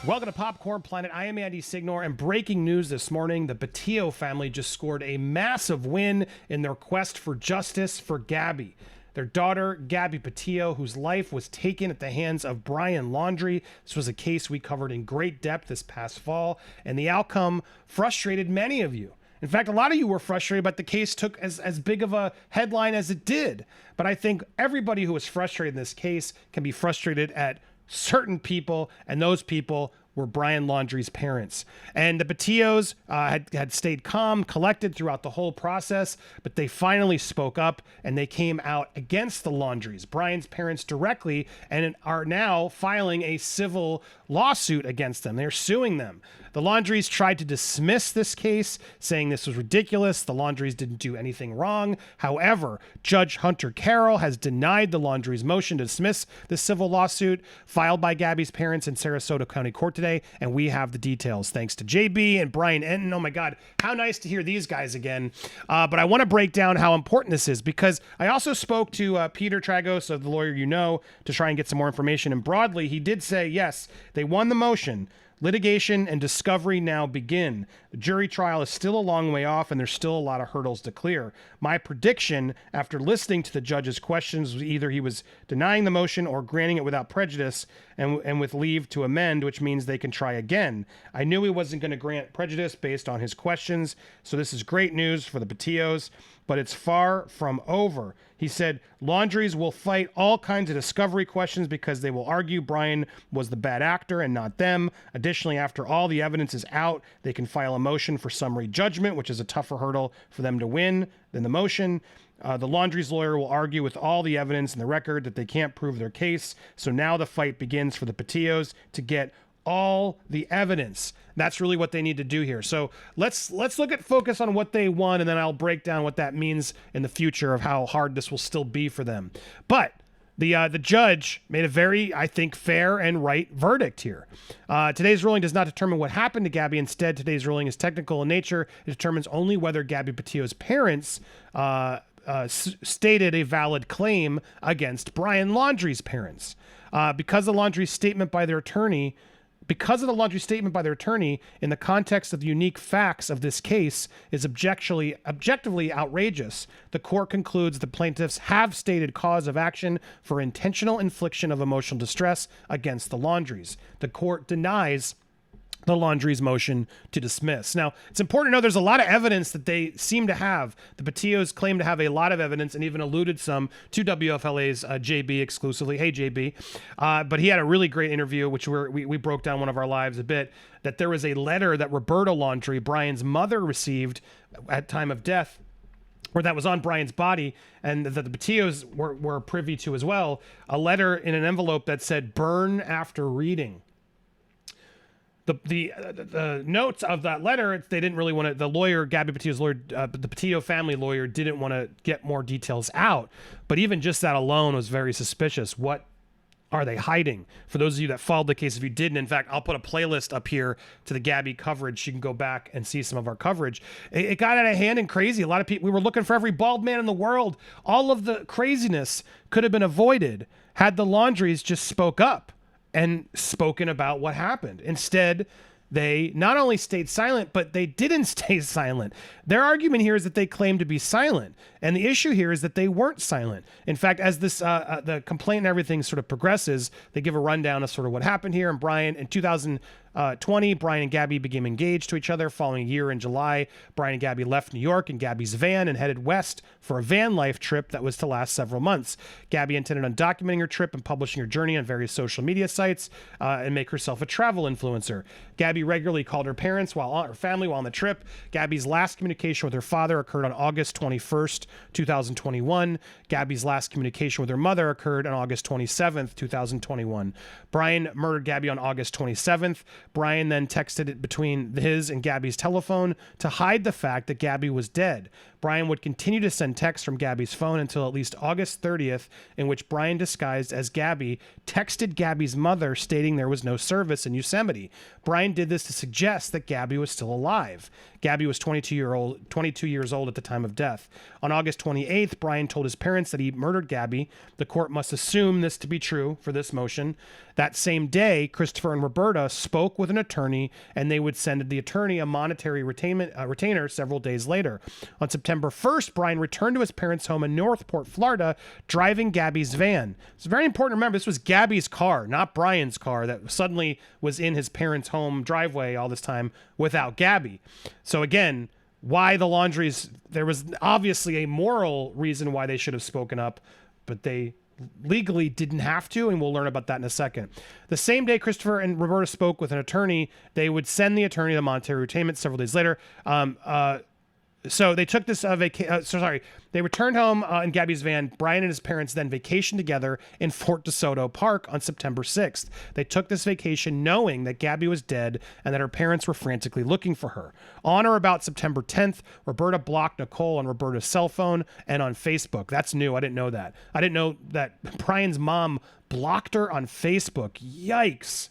Welcome to Popcorn Planet. I am Andy Signore, and breaking news this morning, the Petitio family just scored a massive win in their quest for justice for Gabby. Their daughter, Gabby Petito, whose life was taken at the hands of Brian Laundrie. This was a case we covered in great depth this past fall, and the outcome frustrated many of you. In fact, a lot of you were frustrated, but the case took as big of a headline as it did. But I think everybody who was frustrated in this case can be frustrated at certain people, and those people were Brian Laundrie's parents. And the Petitos had stayed calm, collected throughout the whole process, but they finally spoke up and they came out against the Laundries, Brian's parents directly, and are now filing a civil lawsuit against them. They're suing them. The Laundries tried to dismiss this case, saying this was ridiculous. The Laundries didn't do anything wrong. However, Judge Hunter Carroll has denied the Laundries' motion to dismiss the civil lawsuit filed by Gabby's parents in Sarasota County Court today, and we have the details thanks to JB and Brian Enton. Oh my God, how nice to hear these guys again. But I want to break down how important this is, because I also spoke to Peter Tragos, of the lawyer you know, to try and get some more information. And broadly, he did say, yes, they won the motion. Litigation and discovery now begin. The jury trial is still a long way off, and there's still a lot of hurdles to clear. My prediction, after listening to the judge's questions, was either he was denying the motion or granting it without prejudice and with leave to amend, which means they can try again. I knew he wasn't going to grant prejudice based on his questions, so this is great news for the Petitos, but it's far from over. He said, Laundries will fight all kinds of discovery questions because they will argue Brian was the bad actor and not them. Additionally, after all the evidence is out, they can file a motion for summary judgment, which is a tougher hurdle for them to win than the motion. The Laundries lawyer will argue with all the evidence in the record that they can't prove their case. So now the fight begins for the Petitos to get all the evidence. That's really what they need to do here. So let's focus on what they won, and then I'll break down what that means in the future of how hard this will still be for them. But the judge made a very, I think, fair and right verdict here. Today's ruling does not determine what happened to Gabby. Instead, today's ruling is technical in nature. It determines only whether Gabby Petito's parents stated a valid claim against Brian Laundrie's parents. Because of the Laundrie statement by their attorney, in the context of the unique facts of this case, is objectively outrageous, the court concludes the plaintiffs have stated cause of action for intentional infliction of emotional distress against the Laundries. The court denies the Laundries' motion to dismiss. Now, it's important to know there's a lot of evidence that they seem to have. The Petitos claim to have a lot of evidence and even alluded some to WFLA's JB exclusively. Hey, JB. But he had a really great interview, which we broke down one of our lives a bit, that there was a letter that Roberta Laundrie, Brian's mother, received at time of death, or that was on Brian's body, and that the Petitos were privy to as well, a letter in an envelope that said, "Burn after reading." The notes of that letter, they didn't really want to, the lawyer, Gabby Petito's lawyer, the Petito family lawyer, didn't want to get more details out. But even just that alone was very suspicious. What are they hiding? For those of you that followed the case, if you didn't, in fact, I'll put a playlist up here to the Gabby coverage. You can go back and see some of our coverage. It got out of hand and crazy. A lot of people, we were looking for every bald man in the world. All of the craziness could have been avoided had the Laundries just spoke up and spoken about what happened. Instead, they not only stayed silent, but they didn't stay silent. Their argument here is that they claim to be silent. And the issue here is that they weren't silent. In fact, as this the complaint and everything sort of progresses, they give a rundown of sort of what happened here. And Brian, in 2020, Brian and Gabby became engaged to each other. Following a year in July, Brian and Gabby left New York in Gabby's van and headed west for a van life trip that was to last several months. Gabby intended on documenting her trip and publishing her journey on various social media sites and make herself a travel influencer. Gabby regularly called her parents her family while on the trip. Gabby's last communication with her father occurred on August 21st, 2021. Gabby's last communication with her mother occurred on August 27th, 2021. Brian murdered Gabby on August 27th. Brian then texted it between his and Gabby's telephone to hide the fact that Gabby was dead. Brian would continue to send texts from Gabby's phone until at least August 30th, in which Brian, disguised as Gabby, texted Gabby's mother stating there was no service in Yosemite. Brian did this to suggest that Gabby was still alive. Gabby was 22 years old at the time of death. On August 28th, Brian told his parents that he murdered Gabby. The court must assume this to be true for this motion. That same day, Christopher and Roberta spoke spoke with an attorney, and they would send the attorney a monetary retainer several days later. On September 1st, Brian returned to his parents' home in Northport, Florida, driving Gabby's van. It's very important to remember this was Gabby's car, not Brian's car, that suddenly was in his parents' home driveway all this time without Gabby. So again, why the Laundries? There was obviously a moral reason why they should have spoken up, but they legally didn't have to, and we'll learn about that in a second. The same day Christopher and Roberta spoke with an attorney, they would send the attorney the monetary retainment several days later. So they took this they returned home in Gabby's van. Brian and his parents then vacationed together in Fort DeSoto Park on September 6th. They took this vacation knowing that Gabby was dead and that her parents were frantically looking for her. On or about September 10th, Roberta blocked Nicole on Roberta's cell phone and on Facebook. That's new. I didn't know that. I didn't know that Brian's mom blocked her on Facebook. Yikes.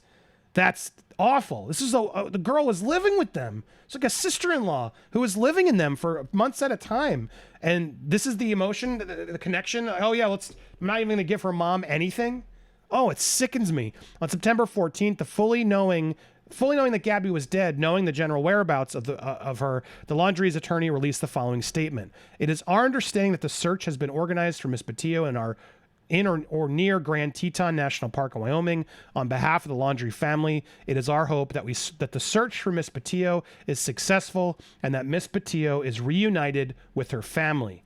That's awful. This is the girl was living with them. It's like a sister-in-law who was living in them for months at a time. And this is the emotion, the connection. Oh yeah, I'm not even gonna give her mom anything. Oh, it sickens me. On September 14th, fully knowing that Gabby was dead, knowing the general whereabouts of her, the Laundries attorney released the following statement. It is our understanding that the search has been organized for Miss Petito in or near Grand Teton National Park in Wyoming. On behalf of the Laundrie family, it is our hope that the search for Miss Petito is successful and that Miss Petito is reunited with her family.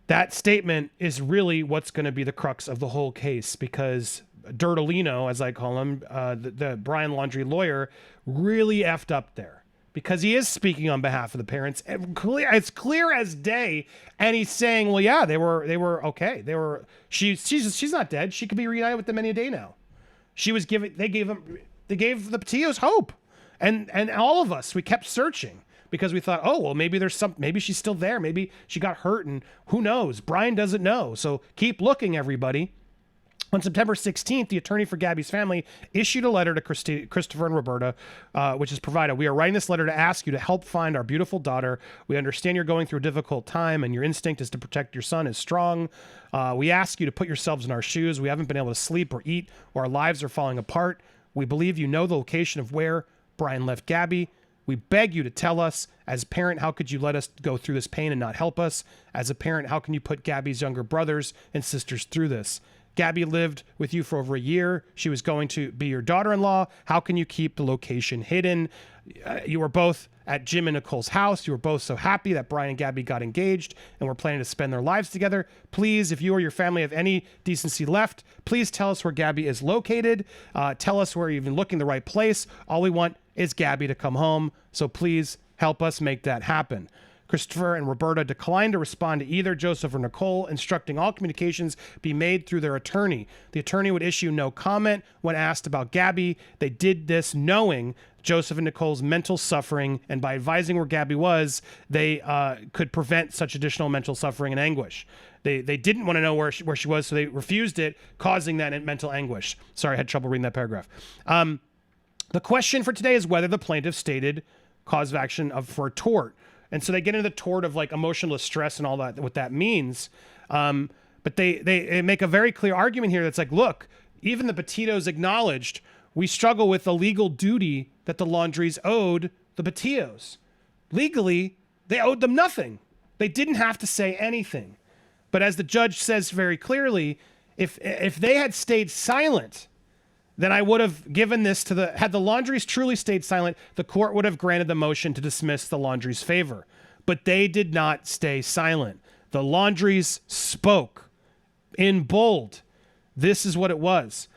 That statement is really what's going to be the crux of the whole case, because Dirtolino, as I call him, the Brian Laundrie lawyer, really effed up there. Because he is speaking on behalf of the parents. It's clear as day. And he's saying, well, yeah, they were okay. She's not dead. She could be reunited with them any day now. They gave the Petitos hope. And all of us, we kept searching because we thought, oh, well, maybe she's still there. Maybe she got hurt and who knows? Brian doesn't know. So keep looking, everybody. On September 16th, the attorney for Gabby's family issued a letter to Christopher and Roberta, which is provided. We are writing this letter to ask you to help find our beautiful daughter. We understand you're going through a difficult time and your instinct is to protect your son is strong. We ask you to put yourselves in our shoes. We haven't been able to sleep or eat, or our lives are falling apart. We believe you know the location of where Brian left Gabby. We beg you to tell us. As a parent, how could you let us go through this pain and not help us? As a parent, how can you put Gabby's younger brothers and sisters through this? Gabby lived with you for over a year. She was going to be your daughter-in-law. How can you keep the location hidden? You were both at Jim and Nicole's house. You were both so happy that Brian and Gabby got engaged and were planning to spend their lives together. Please, if you or your family have any decency left, please tell us where Gabby is located. Tell us where you're even looking the right place. All we want is Gabby to come home. So please help us make that happen. Christopher and Roberta declined to respond to either Joseph or Nicole, instructing all communications be made through their attorney. The attorney would issue no comment when asked about Gabby. They did this knowing Joseph and Nicole's mental suffering, and by advising where Gabby was, they could prevent such additional mental suffering and anguish. They didn't want to know where she was, so they refused it, causing that mental anguish. Sorry, I had trouble reading that paragraph. The question for today is whether the plaintiff stated cause of action for tort. And so they get into the tort of like emotional distress and all that, what that means. But they make a very clear argument here that's like, look, even the Petitos acknowledged we struggle with the legal duty that the Laundries owed the Petitos. Legally, they owed them nothing. They didn't have to say anything. But as the judge says very clearly, if they had stayed silent, then I would have given this to had the Laundries truly stayed silent, the court would have granted the motion to dismiss the Laundries' favor. But they did not stay silent. The Laundries spoke in bold. This is what it was.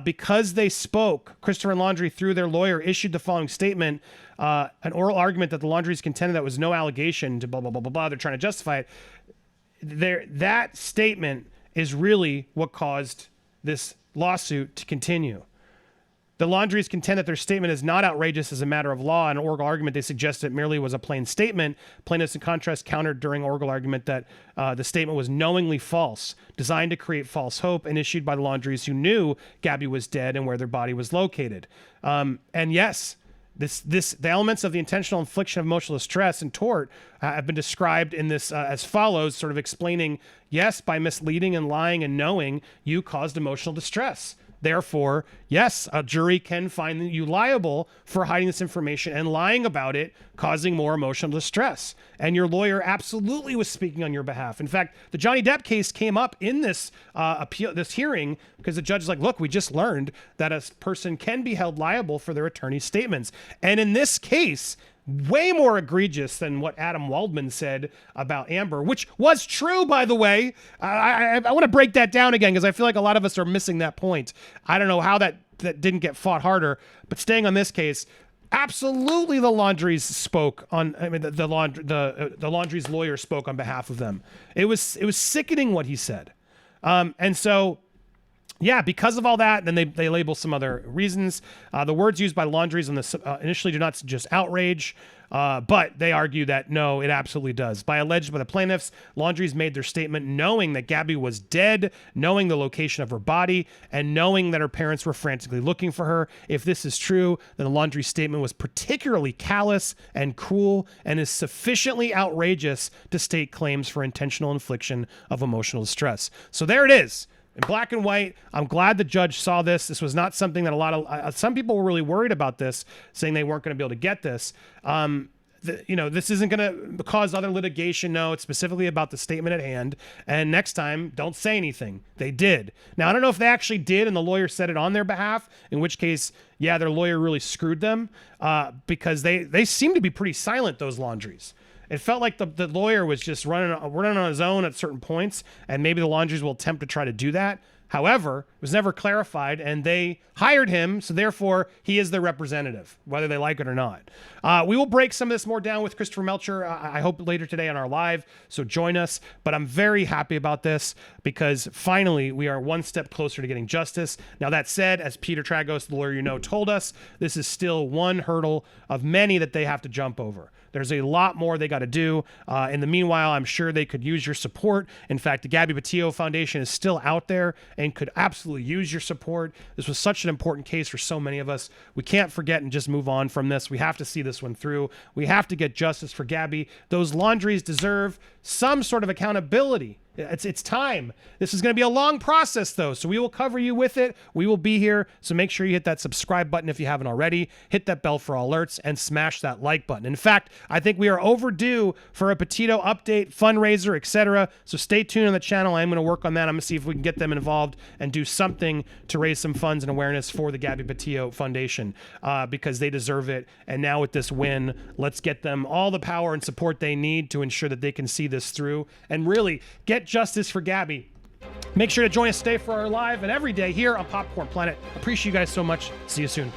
Because they spoke, Christopher and Laundrie, through their lawyer, issued the following statement, an oral argument that the Laundries contended that was no allegation to blah, blah, blah, blah, blah. They're trying to justify it. That statement is really what caused this lawsuit to continue. The Laundries contend that their statement is not outrageous as a matter of law. In an oral argument, they suggested it merely was a plain statement. Plaintiffs, in contrast, countered during oral argument that the statement was knowingly false, designed to create false hope, and issued by the Laundries, who knew Gabby was dead and where their body was located. And yes, the elements of the intentional infliction of emotional distress and tort have been described in this as follows, sort of explaining, yes, by misleading and lying and knowing, you caused emotional distress. Therefore, yes, a jury can find you liable for hiding this information and lying about it, causing more emotional distress. And your lawyer absolutely was speaking on your behalf. In fact, the Johnny Depp case came up in this this hearing because the judge is like, look, we just learned that a person can be held liable for their attorney's statements. And in this case, way more egregious than what Adam Waldman said about Amber, which was true, by the way. I want to break that down again because I feel like a lot of us are missing that point. I don't know how that didn't get fought harder, but staying on this case, absolutely the Laundries spoke on. I mean, the Laundries lawyer spoke on behalf of them. It was sickening what he said, and so. Yeah, because of all that, then they label some other reasons. The words used by Laundries on this initially do not suggest outrage, but they argue that no, it absolutely does. Alleged by the plaintiffs, Laundries made their statement knowing that Gabby was dead, knowing the location of her body, and knowing that her parents were frantically looking for her. If this is true, then the Laundries statement was particularly callous and cruel and is sufficiently outrageous to state claims for intentional infliction of emotional distress. So there it is. In black and white. I'm glad the judge saw this. This was not something that a lot of some people were really worried about this, saying they weren't going to be able to get this. This isn't going to cause other litigation. No, it's specifically about the statement at hand. And next time, don't say anything. They did. Now, I don't know if they actually did and the lawyer said it on their behalf, in which case, yeah, their lawyer really screwed them because they seem to be pretty silent, those Laundries. It felt like the lawyer was just running on his own at certain points, and maybe the Laundries will attempt to try to do that. However, it was never clarified, and they hired him, so therefore he is their representative, whether they like it or not. We will break some of this more down with Christopher Melcher, I hope later today on our live, so join us. But I'm very happy about this because finally we are one step closer to getting justice. Now that said, as Peter Tragos, the lawyer you know, told us, this is still one hurdle of many that they have to jump over. There's a lot more they got to do. In the meanwhile, I'm sure they could use your support. In fact, the Gabby Petito Foundation is still out there and could absolutely use your support. This was such an important case for so many of us. We can't forget and just move on from this. We have to see this one through. We have to get justice for Gabby. Those Laundries deserve some sort of accountability. It's time. This is going to be a long process, though, so we will cover you with it. We will be here, so make sure you hit that subscribe button if you haven't already. Hit that bell for all alerts and smash that like button. In fact, I think we are overdue for a Petito update, fundraiser, etc. So stay tuned on the channel. I'm going to work on that. I'm going to see if we can get them involved and do something to raise some funds and awareness for the Gabby Petito Foundation because they deserve it. And now with this win, let's get them all the power and support they need to ensure that they can see this through and really get justice for Gabby. Make sure to join us today for our live and every day here on Popcorn Planet. Appreciate you guys so much. See you soon.